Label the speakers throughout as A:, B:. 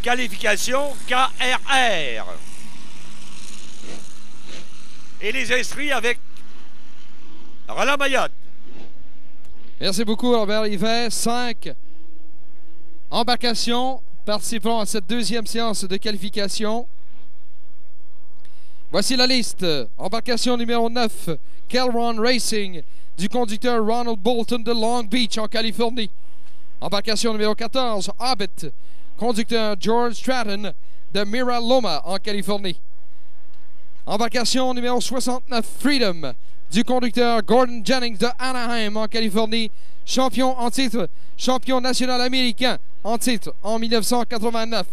A: qualification KRR. Et les inscrits avec Roland Mayotte.
B: Merci beaucoup, Robert Yvet. 5 embarcations participeront à cette deuxième séance de qualification. Voici la liste. Embarcation numéro 9, Kelron Racing, du conducteur Ronald Bolton de Long Beach, en Californie. Embarcation numéro 14, Hobbit, conducteur George Stratton de Mira Loma, en Californie. Embarcation numéro 69, Freedom, du conducteur Gordon Jennings de Anaheim, en Californie. Champion en titre, champion national américain en titre en 1989.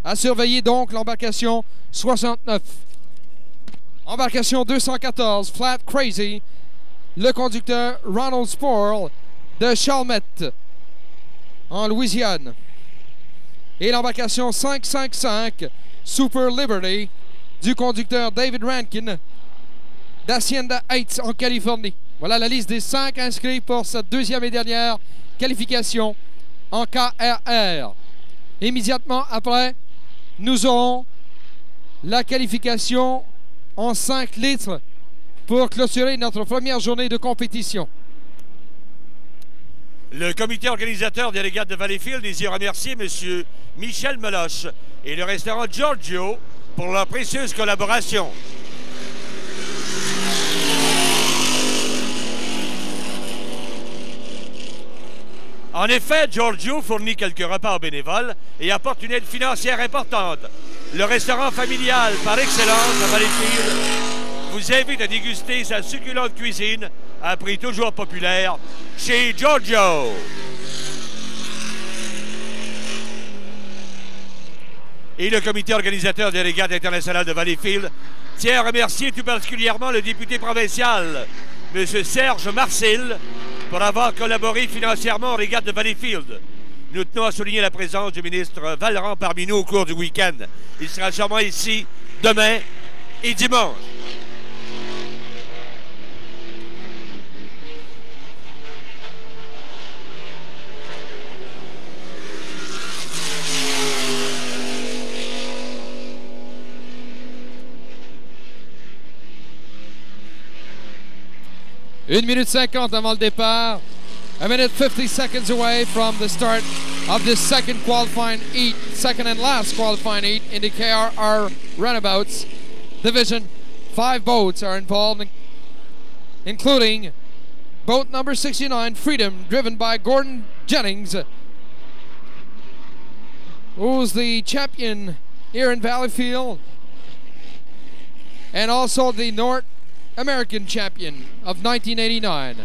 B: À surveiller donc l'embarcation 69. Embarcation 214, Flat Crazy, le conducteur Ronald Spohr de Chalmette, en Louisiane. Et l'embarcation 555, Super Liberty, du conducteur David Rankin d'Hacienda Heights, en Californie. Voilà la liste des 5 inscrits pour cette deuxième et dernière qualification en KRR. Immédiatement après, nous aurons la qualification en 5 litres pour clôturer notre première journée de compétition.
A: Le comité organisateur des régates de Valleyfield désire remercier M. Michel Meloche et le restaurant Giorgio pour leur précieuse collaboration. En effet, Giorgio fournit quelques repas aux bénévoles et apporte une aide financière importante. Le restaurant familial par excellence à Valleyfield vous invite à déguster sa succulente cuisine à prix toujours populaire chez Giorgio. Et le comité organisateur des régates internationales de Valleyfield tient à remercier tout particulièrement le député provincial, M. Serge Marcil, pour avoir collaboré financièrement aux régates de Valleyfield. Nous tenons à souligner la présence du ministre Vallerand parmi nous au cours du week-end. Il sera sûrement ici demain et dimanche.
B: Une minute 50 avant le départ. 1 minute 50 seconds away from the start of this second qualifying heat, second and last qualifying heat in the KRR Runabouts division. 5 boats are involved, including boat number 69, Freedom, driven by Gordon Jennings, who's the champion here in Valleyfield, and also the North American champion of 1989.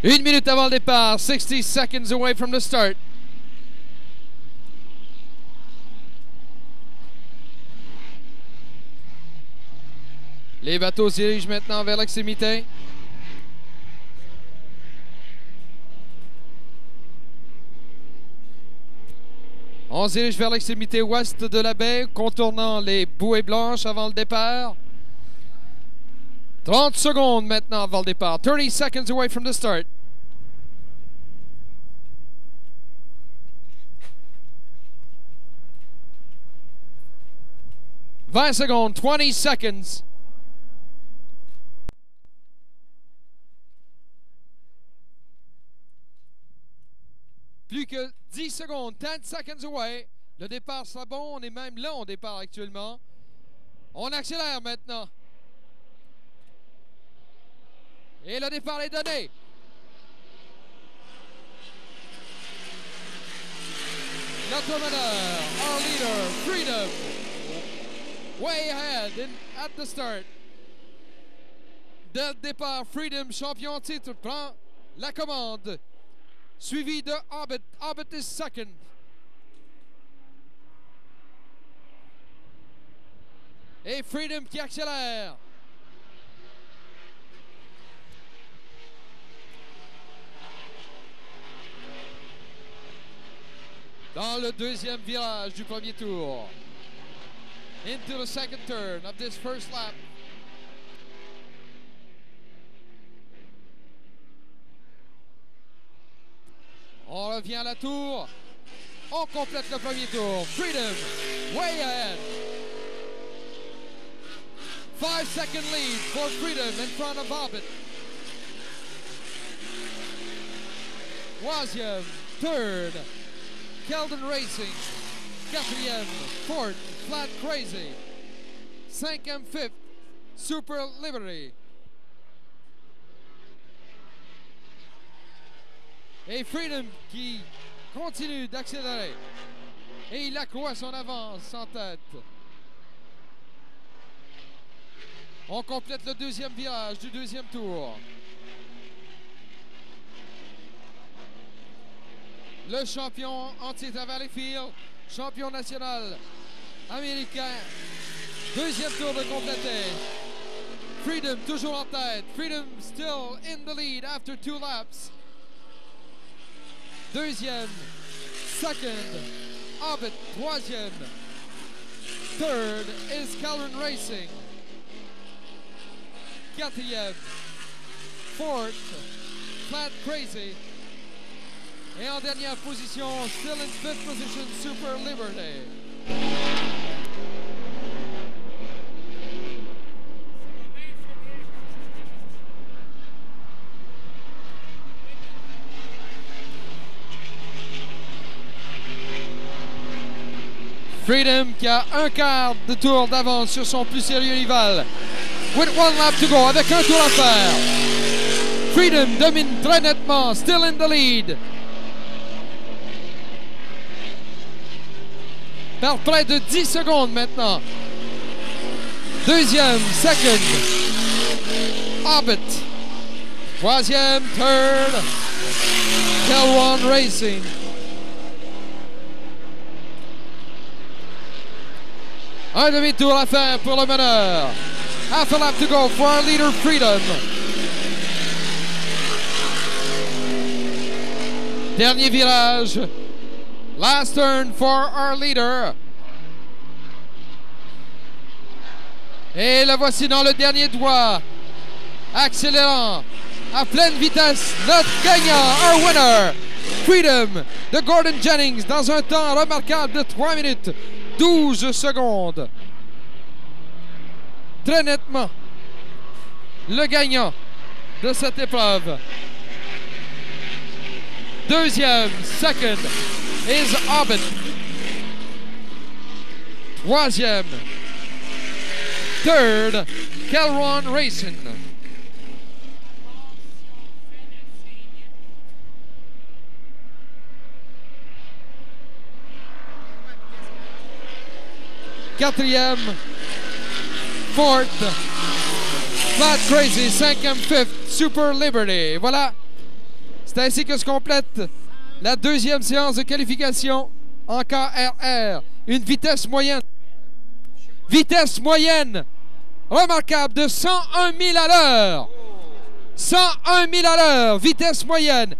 B: Une minute avant le départ, 60 seconds away from the start. Les bateaux se dirigent maintenant vers l'extrémité. On se dirige vers l'extrémité ouest de la baie, contournant les bouées blanches avant le départ. 30 secondes maintenant avant le départ. 30 seconds away from the start. « 20 secondes, 20 seconds. Plus que 10 secondes, 10 seconds away. Le départ sera bon, on est même là au départ actuellement. On accélère maintenant. Et le départ est donné. Notre meneur, our leader, Freedom, way ahead at the start. Dès le départ, Freedom, champion en titre, prend la commande. Suivi de Hobbit. Hobbit is second. Et Freedom qui accélère. dans le deuxième virage du premier tour. Into the second turn of this first lap. On revient à la tour. On complète le premier tour. Freedom, way ahead. 5-second lead for Freedom in front of Hobbit. Troisième, third, Keldon Racing. Quatrième, fourth, Flat Crazy. Cinquième, fifth, Super Liberty. Et Freedom qui continue d'accélérer. Et il accroît son avance en tête. On complète le deuxième virage du deuxième tour. Le champion en titre à Valleyfield, champion national américain. Deuxième tour de complété. Freedom toujours en tête. Freedom still in the lead after 2 laps. Deuxième, second, Hobbit, troisième. Third is Keldon Racing. Quatrième, fourth, Flat Crazy. Et en dernière position, still in fifth position, Super Liberty. Freedom qui a un quart de tour d'avance sur son plus sérieux rival. With 1 lap to go, avec un tour à faire. Freedom domine très nettement, still in the lead. Par près de 10 secondes maintenant. Deuxième, second, Hobbit. Troisième, third, Keldon Racing. Un demi-tour à faire pour le meneur. Half a lap to go for our leader, Freedom. Dernier virage. Last turn for our leader. Et le voici dans le dernier doigt. Accélérant à pleine vitesse. Notre gagnant, our winner, Freedom de Gordon Jennings dans un temps remarquable de 3 minutes 12 secondes. Très nettement, le gagnant de cette épreuve. Deuxième, second, is Hobbit. Troisième, third, Keldon Racing. Quatrième, fourth, Flat Crazy, cinquième, fifth, Super Liberty. Voilà, c'est ainsi que se complète la deuxième séance de qualification en KRR. Une vitesse moyenne remarquable de 101 000 à l'heure. 101 000 à l'heure, vitesse moyenne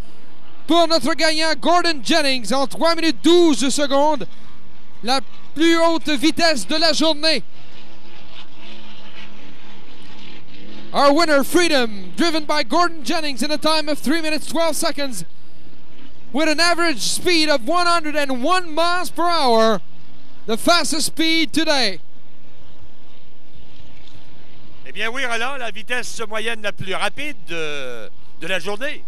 B: pour notre gagnant Gordon Jennings en 3 minutes 12 secondes. La plus haute vitesse de la journée. Our winner, Freedom, driven by Gordon Jennings in a time of 3 minutes 12 seconds with an average speed of 101 miles per hour, the fastest speed today.
A: Eh bien oui, Roland, la vitesse moyenne la plus rapide de la journée.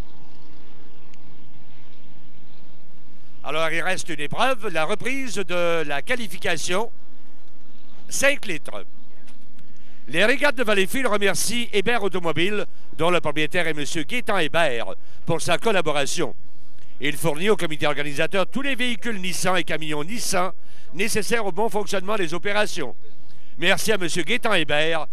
A: Alors, il reste une épreuve, la reprise de la qualification, 5 litres. Les régates de Valleyfield remercient Hébert Automobile, dont le propriétaire est M. Gaétan Hébert, pour sa collaboration. Il fournit au comité organisateur tous les véhicules Nissan et camions Nissan nécessaires au bon fonctionnement des opérations. Merci à M. Gaétan Hébert